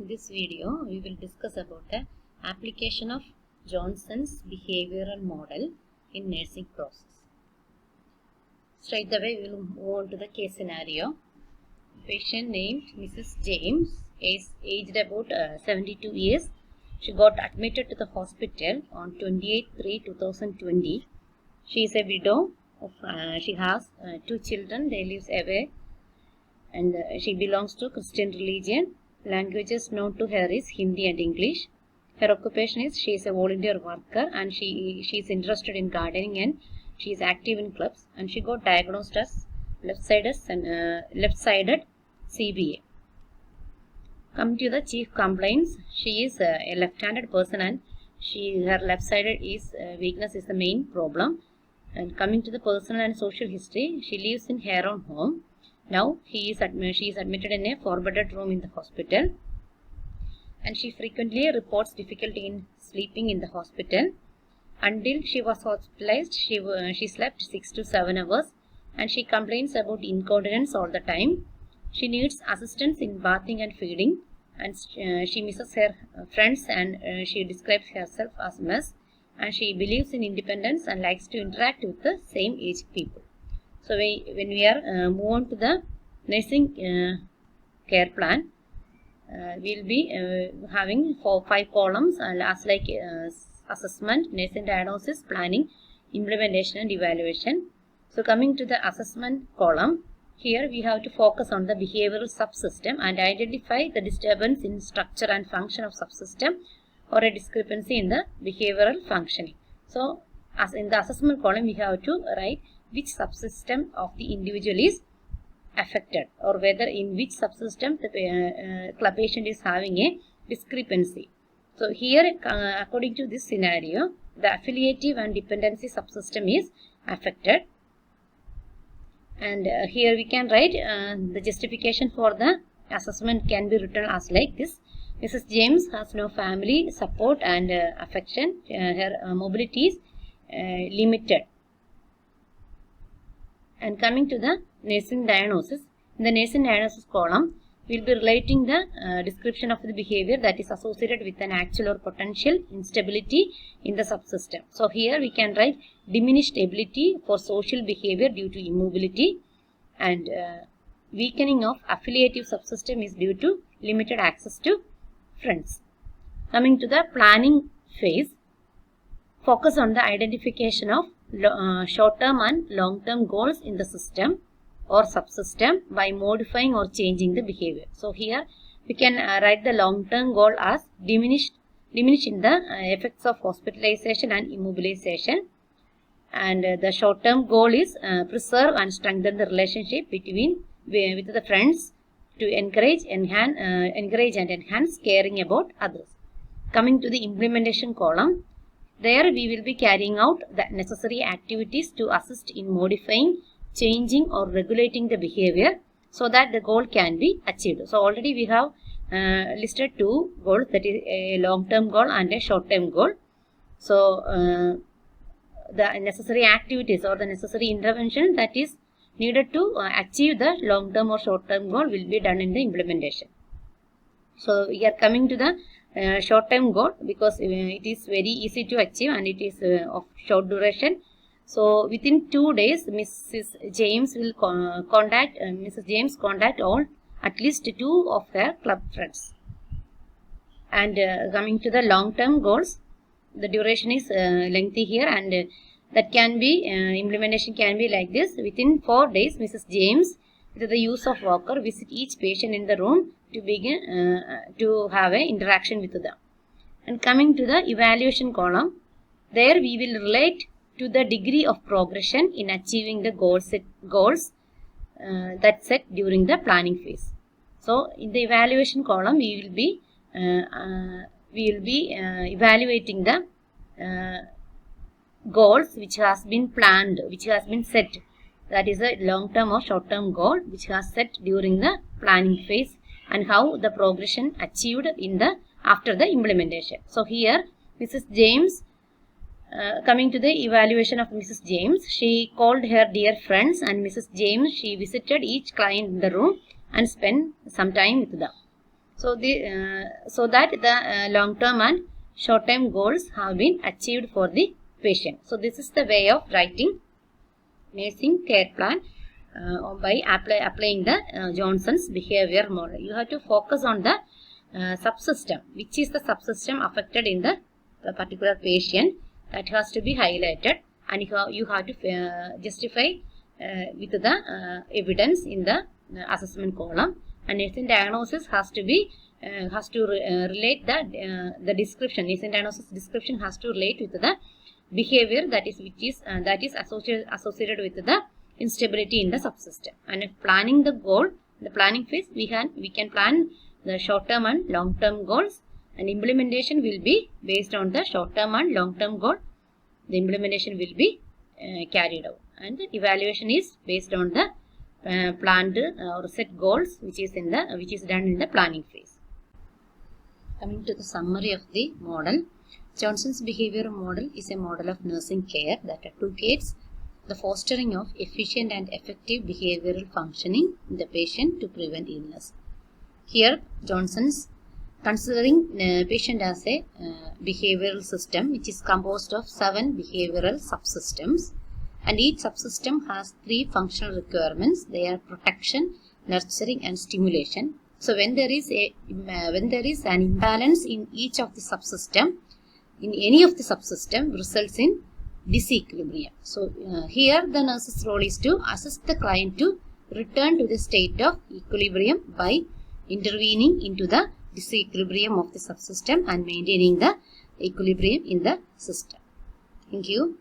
In this video, we will discuss about the application of Johnson's behavioral model in nursing process. Straight away, we will move on to the case scenario. Patient named Mrs. James is aged about 72 years. She got admitted to the hospital on 28/3/2020. She is a widow. She has two children. They live away, and she belongs to Christian religion. Languages known to her is Hindi and English. Her occupation is she is a volunteer worker, and she is interested in gardening, and she is active in clubs, and she got diagnosed as left-sided CBA. Come to the chief complaints. She is a left-handed person, and her left-sided weakness is the main problem. And coming to the personal and social history, she lives in her own home. Now she is admitted in a 4-bedded room in the hospital, and she frequently reports difficulty in sleeping in the hospital. Until she was hospitalized, she slept 6 to 7 hours, and she complains about incontinence all the time. She needs assistance in bathing and feeding, and she misses her friends, and she describes herself as a mess, and she believes in independence and likes to interact with the same age people. So when we are move on to the nursing care plan, we will be having 5 columns as like assessment, nursing diagnosis, planning, implementation and evaluation. So coming to the assessment column, here we have to focus on the behavioral subsystem and identify the disturbance in structure and function of subsystem or a discrepancy in the behavioral functioning. So as in the assessment column, we have to write which subsystem of the individual is affected, or whether in which subsystem the patient is having a discrepancy. So here, according to this scenario, the affiliative and dependency subsystem is affected. And here we can write the justification for the assessment can be written as like this. Mrs. James has no family support and affection. Her mobility is limited. And coming to the nursing diagnosis, in the nursing diagnosis column, we will be relating the description of the behavior that is associated with an actual or potential instability in the subsystem. So here we can write diminished ability for social behavior due to immobility, and weakening of affiliative subsystem is due to limited access to friends. Coming to the planning phase, focus on the identification of short-term and long-term goals in the system or subsystem by modifying or changing the behavior. So here we can write the long-term goal as diminish in the effects of hospitalization and immobilization, and the short-term goal is preserve and strengthen the relationship with the friends to encourage and enhance caring about others. Coming to the implementation column, there we will be carrying out the necessary activities to assist in modifying, changing or regulating the behavior so that the goal can be achieved. So already we have listed 2 goals, that is a long-term goal and a short-term goal. So the necessary activities or the necessary intervention that is needed to achieve the long-term or short-term goal will be done in the implementation. So we are coming to the short-term goal because it is very easy to achieve and it is of short duration. So within 2 days, Mrs. James will contact all at least 2 of her club friends. And coming to the long-term goals, the duration is lengthy here, and that can be implementation can be like this. Within 4 days, Mrs. James, with the use of walker, visit each patient in the room to begin to have an interaction with them. And coming to the evaluation column, there we will relate to the degree of progression in achieving the goals that set during the planning phase. So in the evaluation column, we will be evaluating the goals which has been planned, which has been set. That is a long-term or short-term goal which has set during the planning phase, and how the progression achieved after the implementation. So here Mrs. James, coming to the evaluation of Mrs. James, she called her dear friends, and Mrs. James, she visited each client in the room and spent some time with them. So that the long-term and short-term goals have been achieved for the patient. So this is the way of writing nursing care plan by applying the Johnson's behavior model. You have to focus on the subsystem, which is the subsystem affected in the particular patient, that has to be highlighted, and you have to justify with the evidence in the assessment column. And nursing diagnosis has to be relate the description. Nursing diagnosis description has to relate with the behavior that is associated with the instability in the subsystem. And if planning the goal, the planning phase, we can plan the short-term and long-term goals, and implementation will be based on the short-term and long-term goal. The implementation will be carried out, and the evaluation is based on the planned or set goals, which is done in the planning phase. Coming to the summary of the model, Johnson's behavior model is a model of nursing care that advocates the fostering of efficient and effective behavioral functioning in the patient to prevent illness. Here, Johnson's considering patient as a behavioral system which is composed of 7 behavioral subsystems, and each subsystem has 3 functional requirements. They are protection, nurturing, and stimulation. So when there is an imbalance in each of the subsystem, in any of the subsystem, results in disequilibrium. So here the nurse's role is to assist the client to return to the state of equilibrium by intervening into the disequilibrium of the subsystem and maintaining the equilibrium in the system. Thank you.